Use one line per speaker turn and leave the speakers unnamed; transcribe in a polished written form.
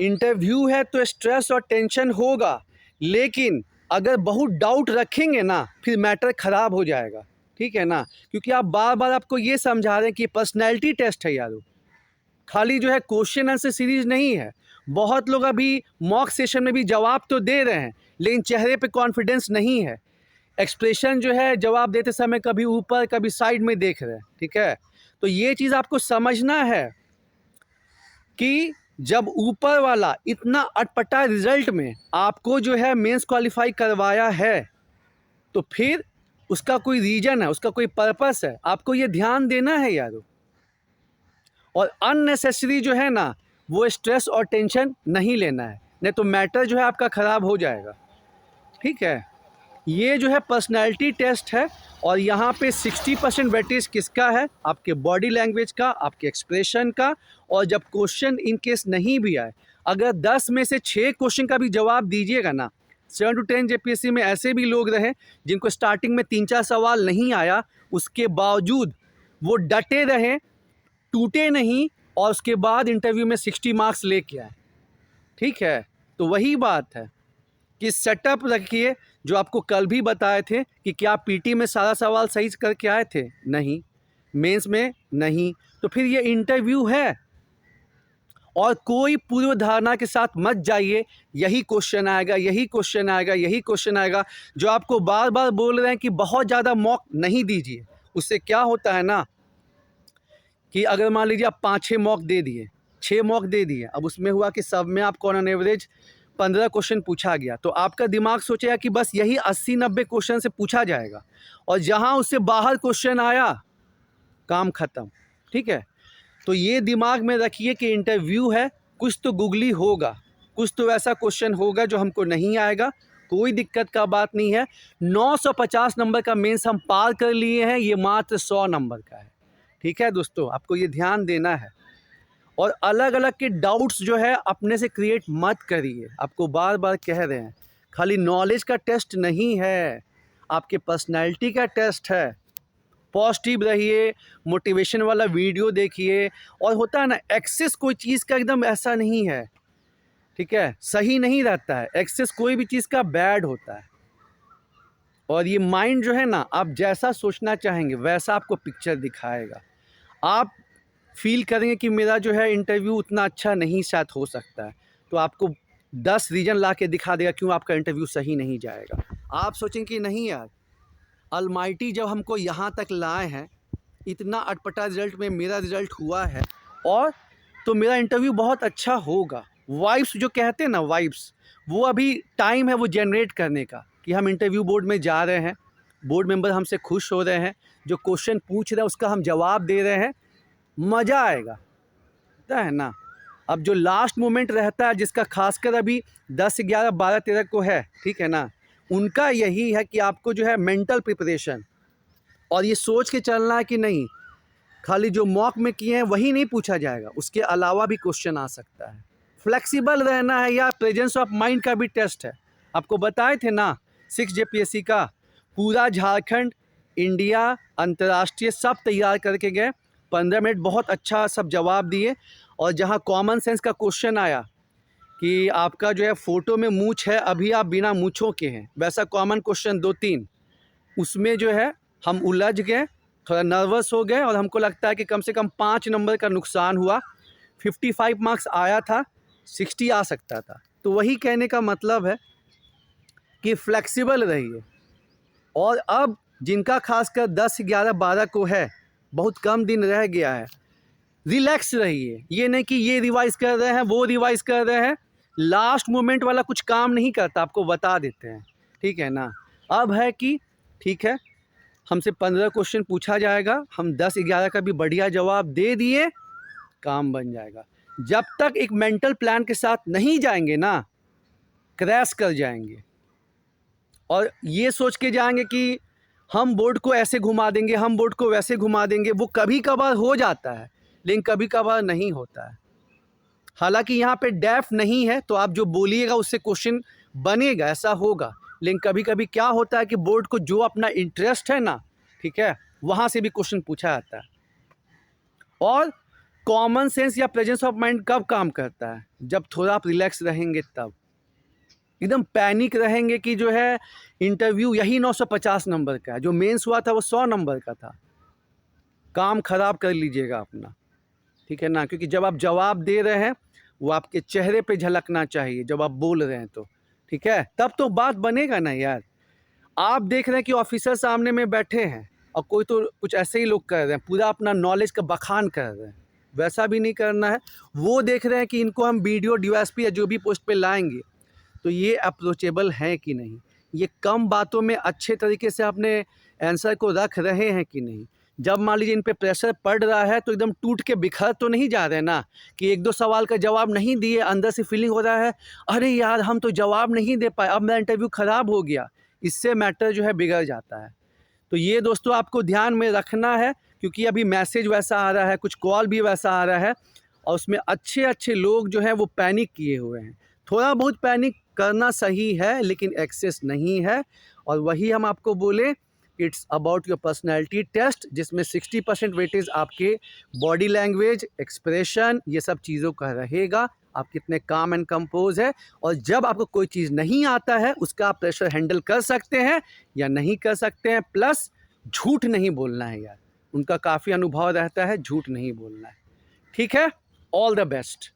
Interview है तो stress और टेंशन होगा, लेकिन अगर बहुत डाउट रखेंगे ना फिर मैटर ख़राब हो जाएगा, ठीक है ना। क्योंकि आप बार बार आपको ये समझा रहे हैं कि पर्सनैलिटी टेस्ट है यारो, खाली जो है क्वेश्चन आंसर सीरीज नहीं है। बहुत लोग अभी मॉक सेशन में भी जवाब तो दे रहे हैं, लेकिन चेहरे पे कॉन्फिडेंस नहीं है, एक्सप्रेशन जो है जवाब देते समय कभी ऊपर कभी साइड में देख रहे हैं, ठीक है। तो ये चीज़ आपको समझना है कि जब ऊपर वाला इतना अटपटा रिजल्ट में आपको जो है मेंस क्वालिफाई करवाया है, तो फिर उसका कोई रीजन है, उसका कोई पर्पस है, आपको ये ध्यान देना है यारो। और अननेसेसरी जो है ना वो स्ट्रेस और टेंशन नहीं लेना है, नहीं तो मैटर जो है आपका ख़राब हो जाएगा, ठीक है। ये जो है पर्सनैलिटी टेस्ट है, और यहाँ पे 60% वेटेज किसका है, आपके बॉडी लैंग्वेज का, आपके एक्सप्रेशन का। और जब क्वेश्चन इन केस नहीं भी आए, अगर 10 में से 6 क्वेश्चन का भी जवाब दीजिएगा ना, 7 to 10 जेपीएससी में ऐसे भी लोग रहे जिनको स्टार्टिंग में 3-4 सवाल नहीं आया, उसके बावजूद वो डटे रहे, टूटे नहीं, और उसके बाद इंटरव्यू में 60 मार्क्स लेके आए, ठीक है। तो वही बात है कि सेटअप रखिए, जो आपको कल भी बताए थे कि क्या पीटी में सारा सवाल सही करके आए थे, नहीं, मेंस में नहीं, तो फिर ये इंटरव्यू है। और कोई पूर्व धारणा के साथ मत जाइए, यही क्वेश्चन आएगा, यही क्वेश्चन आएगा, यही क्वेश्चन आएगा। जो आपको बार बार बोल रहे हैं कि बहुत ज़्यादा मॉक नहीं दीजिए, उससे क्या होता है ना कि अगर मान लीजिए आप 5-6 मॉक दे दिए, 6 मॉक दे दिए, अब उसमें हुआ कि सब में आपको ऑन एवरेज 15 क्वेश्चन पूछा गया, तो आपका दिमाग सोचेगा कि बस यही 80-90 क्वेश्चन से पूछा जाएगा, और जहां उससे बाहर क्वेश्चन आया काम ख़त्म, ठीक है। तो ये दिमाग में रखिए कि इंटरव्यू है, कुछ तो गूगली होगा, कुछ तो ऐसा क्वेश्चन होगा जो हमको नहीं आएगा, कोई दिक्कत का बात नहीं है। 950 नंबर का मेंस हम पार कर लिए हैं, ये मात्र 100 नंबर का है, ठीक है दोस्तों, आपको ये ध्यान देना है। और अलग अलग के डाउट्स जो है अपने से क्रिएट मत करिए, आपको बार बार कह रहे हैं, खाली नॉलेज का टेस्ट नहीं है, आपके पर्सनैलिटी का टेस्ट है। पॉजिटिव रहिए, मोटिवेशन वाला वीडियो देखिए। और होता है ना, एक्सेस कोई चीज़ का एकदम ऐसा नहीं है, ठीक है, सही नहीं रहता है, एक्सेस कोई भी चीज़ का बैड होता है। और ये माइंड जो है ना, आप जैसा सोचना चाहेंगे वैसा आपको पिक्चर दिखाएगा। आप फील करेंगे कि मेरा जो है इंटरव्यू उतना अच्छा नहीं शायद हो सकता है, तो आपको 10 रीज़न ला के दिखा देगा क्यों आपका इंटरव्यू सही नहीं जाएगा। आप सोचेंगे कि नहीं यार, अलमाइटी जब हमको यहाँ तक लाए हैं, इतना अटपटा रिजल्ट में मेरा रिजल्ट हुआ है, और तो मेरा इंटरव्यू बहुत अच्छा होगा। वाइब्स जो कहते हैं ना, वाइब्स, वो अभी टाइम है वो जनरेट करने का कि हम इंटरव्यू बोर्ड में जा रहे हैं, बोर्ड मेंबर हमसे खुश हो रहे हैं, जो क्वेश्चन पूछ रहे हैं उसका हम जवाब दे रहे हैं, मज़ा आएगा, पता है ना। अब जो लास्ट मोमेंट रहता है, जिसका खासकर अभी 10, 11, 12, 13 को है, ठीक है ना, उनका यही है कि आपको जो है मेंटल प्रिपरेशन, और ये सोच के चलना है कि नहीं खाली जो मॉक में किए हैं वही नहीं पूछा जाएगा, उसके अलावा भी क्वेश्चन आ सकता है। फ्लेक्सिबल रहना है, या प्रेजेंस ऑफ माइंड का भी टेस्ट है। आपको बताए थे ना 6 जेपीएससी का, पूरा झारखंड, इंडिया, अंतर्राष्ट्रीय सब तैयार करके गए, 15 मिनट बहुत अच्छा सब जवाब दिए। और जहाँ कॉमन सेंस का क्वेश्चन आया कि आपका जो है फ़ोटो में मूंछ है, अभी आप बिना मूंछों के हैं, वैसा कॉमन क्वेश्चन 2-3, उसमें जो है हम उलझ गए, थोड़ा नर्वस हो गए, और हमको लगता है कि कम से कम 5 नंबर का नुकसान हुआ। 55 मार्क्स आया था, 60 आ सकता था। तो वही कहने का मतलब है कि फ्लेक्सिबल रहिए। और अब जिनका खासकर 10, 11, 12 को है, बहुत कम दिन रह गया है, रिलैक्स रहिए। ये नहीं कि ये रिवाइज़ कर रहे हैं, वो रिवाइज़ कर रहे हैं, लास्ट मोमेंट वाला कुछ काम नहीं करता, आपको बता देते हैं, ठीक है ना। अब है कि ठीक है, हमसे 15 क्वेश्चन पूछा जाएगा, हम 10, 11 का भी बढ़िया जवाब दे दिए, काम बन जाएगा। जब तक एक मेंटल प्लान के साथ नहीं जाएंगे ना, क्रैश कर जाएंगे, और ये सोच के जाएंगे कि हम बोर्ड को ऐसे घुमा देंगे, हम बोर्ड को वैसे घुमा देंगे। वो कभी कभार हो जाता है, लेकिन कभी कभार नहीं होता है। हालांकि यहाँ पे डेफ नहीं है, तो आप जो बोलिएगा उससे क्वेश्चन बनेगा, ऐसा होगा। लेकिन कभी कभी क्या होता है कि बोर्ड को जो अपना इंटरेस्ट है ना, ठीक है, वहाँ से भी क्वेश्चन पूछा जाता है। और कॉमन सेंस या प्रेजेंस ऑफ माइंड कब काम करता है? जब थोड़ा आप रिलैक्स रहेंगे तब। एकदम पैनिक रहेंगे कि जो है इंटरव्यू यही 950 नंबर का है, जो मेंस हुआ था वो 100 नंबर का था, काम खराब कर लीजिएगा अपना, ठीक है ना? क्योंकि जब आप जवाब दे रहे हैं वो आपके चेहरे पे झलकना चाहिए जब आप बोल रहे हैं तो, ठीक है? तब तो बात बनेगा ना यार। आप देख रहे हैं कि ऑफिसर सामने में बैठे हैं और कोई तो कुछ ऐसे ही लोग कर रहे हैं, पूरा अपना नॉलेज का बखान कर रहे हैं, वैसा भी नहीं करना है। वो देख रहे हैं कि इनको हम वीडियो डीएसपी या जो भी पोस्ट पे लाएंगे तो ये अप्रोचेबल है कि नहीं, ये कम बातों में अच्छे तरीके से अपने आंसर को रख रहे हैं कि नहीं। जब मान लीजिए इन पे प्रेशर पड़ रहा है तो एकदम टूट के बिखर तो नहीं जा रहे ना, कि एक दो सवाल का जवाब नहीं दिए, अंदर से फीलिंग हो रहा है अरे यार हम तो जवाब नहीं दे पाए, अब मेरा इंटरव्यू ख़राब हो गया। इससे मैटर जो है बिगड़ जाता है। तो ये दोस्तों आपको ध्यान में रखना है, क्योंकि अभी मैसेज वैसा आ रहा है, कुछ कॉल भी वैसा आ रहा है और उसमें अच्छे अच्छे लोग जो हैं वो पैनिक किए हुए हैं। थोड़ा बहुत पैनिक करना सही है लेकिन एक्सेस नहीं है। और वही हम आपको बोले, it's about your personality test, जिसमें 60% वेटेज आपके बॉडी लैंग्वेज, एक्सप्रेशन, ये सब चीज़ों का रहेगा। आप कितने काम एंड कंपोज है, और जब आपको कोई चीज़ नहीं आता है उसका आप प्रेशर हैंडल कर सकते हैं या नहीं कर सकते हैं। प्लस झूठ नहीं बोलना है यार, उनका काफ़ी अनुभव रहता है, झूठ नहीं बोलना है, ठीक है? All the best.